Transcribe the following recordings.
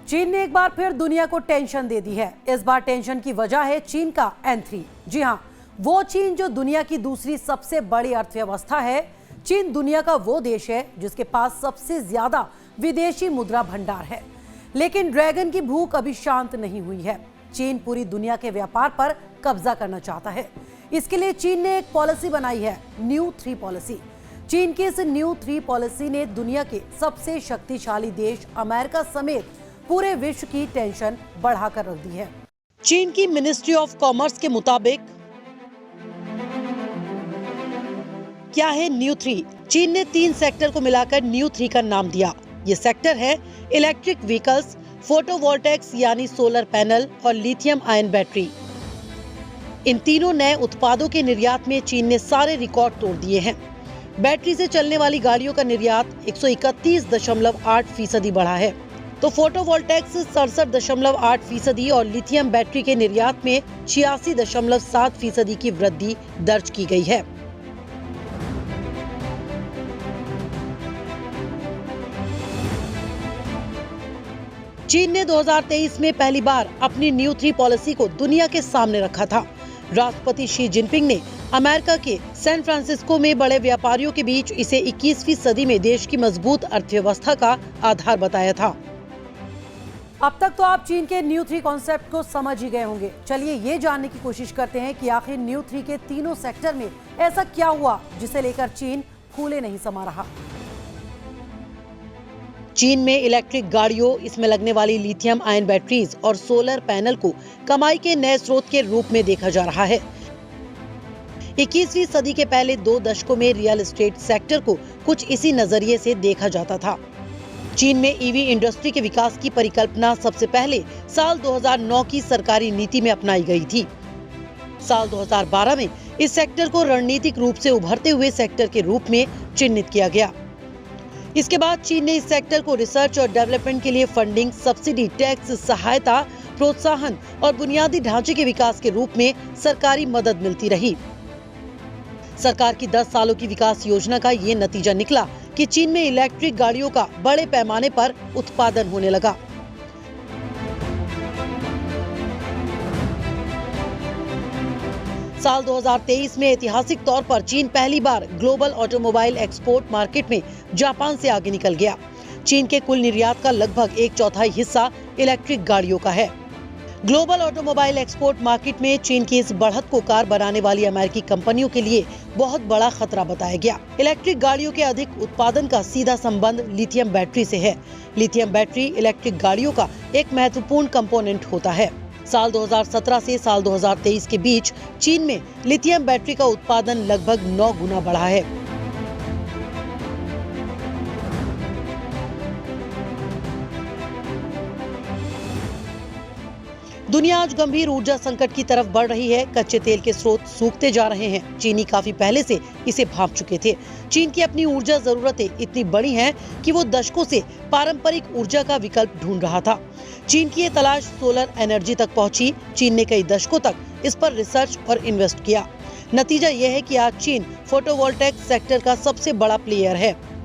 चीन ने एक बार फिर दुनिया को टेंशन दे दी है। इस बार टेंशन की वजह है चीन का N3। जी हां, वो चीन जो दुनिया की दूसरी सबसे बड़ी अर्थव्यवस्था है। चीन दुनिया का वो देश है जिसके पास सबसे ज्यादा विदेशी मुद्रा भंडार है। लेकिन ड्रैगन की भूख अभी शांत नहीं हुई है। चीन पूरी दुनिया के व्यापार पर कब्जा करना चाहता है। इसके लिए चीन ने एक पॉलिसी बनाई है, न्यू 3 पॉलिसी। चीन की इस न्यू 3 पॉलिसी ने दुनिया के सबसे शक्तिशाली देश अमेरिका समेत पूरे विश्व की टेंशन बढ़ाकर रख दी है। चीन की मिनिस्ट्री ऑफ कॉमर्स के मुताबिक क्या है न्यू 3? चीन ने 3 सेक्टर को मिलाकर न्यू 3 का नाम दिया। ये सेक्टर है इलेक्ट्रिक व्हीकल्स, फोटोवोल्टेक्स यानी सोलर पैनल और लिथियम आयन बैटरी। इन तीनों नए उत्पादों के निर्यात में चीन ने सारे रिकॉर्ड तोड़ दिए हैं। बैटरी से चलने वाली गाड़ियों का निर्यात 131.8% बढ़ा है, तो फोटोवोल्टेक्स 67.8% और लिथियम बैटरी के निर्यात में 86.7% की वृद्धि दर्ज की गई है। चीन ने 2023 में पहली बार अपनी न्यू 3 पॉलिसी को दुनिया के सामने रखा था। राष्ट्रपति शी जिनपिंग ने अमेरिका के सैन फ्रांसिस्को में बड़े व्यापारियों के बीच इसे 21वीं सदी में देश की मजबूत अर्थव्यवस्था का आधार बताया था। अब तक तो आप चीन के न्यू 3 कॉन्सेप्ट को समझ ही गए होंगे। चलिए ये जानने की कोशिश करते हैं कि आखिर न्यू 3 के तीनों सेक्टर में ऐसा क्या हुआ जिसे लेकर चीन फूले नहीं समा रहा। चीन में इलेक्ट्रिक गाड़ियों, इसमें लगने वाली लिथियम आयन बैटरीज और सोलर पैनल को कमाई के नए स्रोत के रूप में देखा जा रहा है। 21वीं सदी के पहले 2 दशकों में रियल एस्टेट सेक्टर को कुछ इसी नजरिए से देखा जाता था। चीन में ईवी इंडस्ट्री के विकास की परिकल्पना सबसे पहले साल 2009 की सरकारी नीति में अपनाई गई थी। साल 2012 में इस सेक्टर को रणनीतिक रूप से उभरते हुए सेक्टर के रूप में चिन्हित किया गया। इसके बाद चीन ने इस सेक्टर को रिसर्च और डेवलपमेंट के लिए फंडिंग, सब्सिडी, टैक्स सहायता, प्रोत्साहन और बुनियादी ढांचे के विकास के रूप में सरकारी मदद मिलती रही। सरकार की 10 सालों की विकास योजना का ये नतीजा निकला कि चीन में इलेक्ट्रिक गाड़ियों का बड़े पैमाने पर उत्पादन होने लगा। साल 2023 में ऐतिहासिक तौर पर चीन पहली बार ग्लोबल ऑटोमोबाइल एक्सपोर्ट मार्केट में जापान से आगे निकल गया। चीन के कुल निर्यात का लगभग 1/4 हिस्सा इलेक्ट्रिक गाड़ियों का है। ग्लोबल ऑटोमोबाइल एक्सपोर्ट मार्केट में चीन की इस बढ़त को कार बनाने वाली अमेरिकी कंपनियों के लिए बहुत बड़ा खतरा बताया गया। इलेक्ट्रिक गाड़ियों के अधिक उत्पादन का सीधा संबंध लिथियम बैटरी से है। लिथियम बैटरी इलेक्ट्रिक गाड़ियों का एक महत्वपूर्ण कंपोनेंट होता है। साल 2017 से साल 2023 के बीच चीन में लिथियम बैटरी का उत्पादन लगभग 9 गुना बढ़ा है। दुनिया आज गंभीर ऊर्जा संकट की तरफ बढ़ रही है। कच्चे तेल के स्रोत सूखते जा रहे हैं। चीनी काफी पहले से इसे भांप चुके थे। चीन की अपनी ऊर्जा जरूरतें इतनी बड़ी हैं कि वो दशकों से पारंपरिक ऊर्जा का विकल्प ढूंढ रहा था। चीन की ये तलाश सोलर एनर्जी तक पहुंची। चीन ने कई दशकों तक इस पर रिसर्च और इन्वेस्ट किया। नतीजा यह है कि आज चीन फोटोवोल्टेक सेक्टर का सबसे बड़ा प्लेयर है।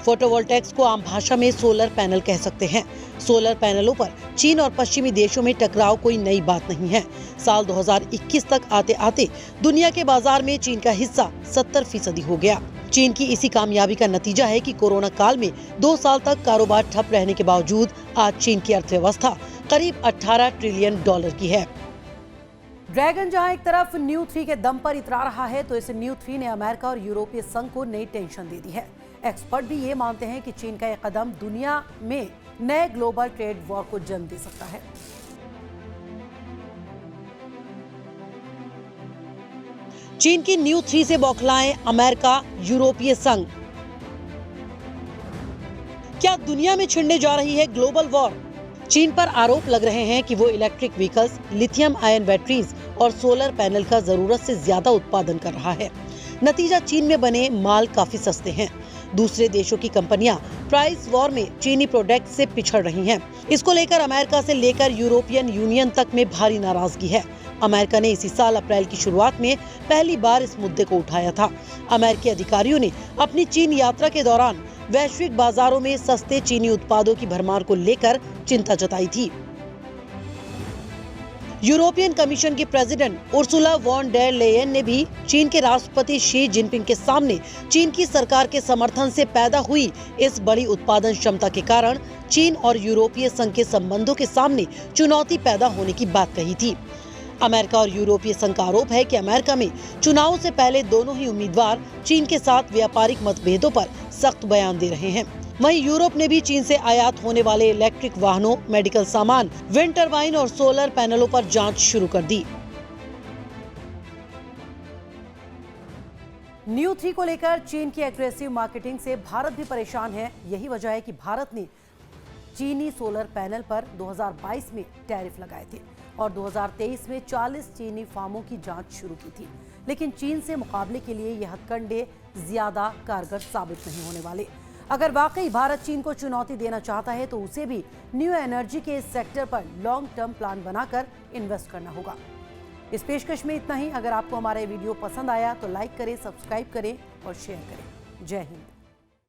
फोटोवोल्टेक्स को आम भाषा में सोलर पैनल कह सकते हैं। सोलर पैनलों पर चीन और पश्चिमी देशों में टकराव कोई नई बात नहीं है। साल 2021 तक आते आते दुनिया के बाजार में चीन का हिस्सा 70% हो गया। चीन की इसी कामयाबी का नतीजा है कि कोरोना काल में 2 साल तक कारोबार ठप रहने के बावजूद आज चीन की अर्थव्यवस्था करीब $18 ट्रिलियन की है। ड्रैगन जहां एक तरफ न्यू 3 के दम पर इतरा रहा है, तो इस न्यू 3 ने अमेरिका और यूरोपीय संघ को नई टेंशन दे दी है। एक्सपर्ट भी ये मानते हैं कि चीन का यह कदम दुनिया में नए ग्लोबल ट्रेड वॉर को जन्म दे सकता है। चीन की न्यू 3 से बौखलाएं अमेरिका, यूरोपीय संघ। क्या दुनिया में छिड़ने जा रही है ग्लोबल वॉर? चीन पर आरोप लग रहे हैं कि वो electric vehicles, lithium ion batteries और सोलर पैनल का जरूरत से ज्यादा उत्पादन कर रहा है। नतीजा, चीन में बने माल काफी सस्ते हैं। दूसरे देशों की कंपनियां प्राइस वॉर में चीनी प्रोडक्ट से पिछड़ रही हैं। इसको लेकर अमेरिका से लेकर यूरोपियन यूनियन तक में भारी नाराजगी है। अमेरिका ने इसी साल अप्रैल की शुरुआत में पहली बार इस मुद्दे को उठाया था। अमेरिकी अधिकारियों ने अपनी चीन यात्रा के दौरान वैश्विक बाजारों में सस्ते चीनी उत्पादों की भरमार को लेकर चिंता जताई थी। यूरोपियन कमीशन की president Ursula von der Leyen ने भी चीन के राष्ट्रपति शी जिनपिंग के सामने चीन की सरकार के समर्थन से पैदा हुई इस बड़ी उत्पादन क्षमता के कारण चीन और यूरोपीय संघ के संबंधों के सामने चुनौती पैदा होने की बात कही थी। अमेरिका और यूरोपीय संघ का आरोप है कि अमेरिका में चुनाव से पहले दोनों ही उम्मीदवार चीन के साथ व्यापारिक मतभेदों पर सख्त बयान दे रहे हैं। वहीं यूरोप ने भी चीन से आयात होने वाले इलेक्ट्रिक वाहनों, मेडिकल सामान, विंड टरबाइन और सोलर पैनलों पर जांच शुरू कर दी। न्यू 3 को लेकर चीन की एग्रेसिव मार्केटिंग से भारत भी परेशान है। यही वजह है कि भारत ने चीनी सोलर पैनल पर 2022 में टैरिफ लगाए थे और 2023 में 40 चीनी फार्मों की जांच शुरू की थी। लेकिन चीन से मुकाबले के लिए यह हथकंडे ज्यादा कारगर साबित नहीं होने वाले। अगर वाकई भारत चीन को चुनौती देना चाहता है तो उसे भी न्यू एनर्जी के इस सेक्टर पर लॉन्ग टर्म प्लान बनाकर इन्वेस्ट करना होगा। इस पेशकश में इतना ही। अगर आपको हमारा वीडियो पसंद आया तो लाइक करें, सब्सक्राइब करें और शेयर करें। जय हिंद।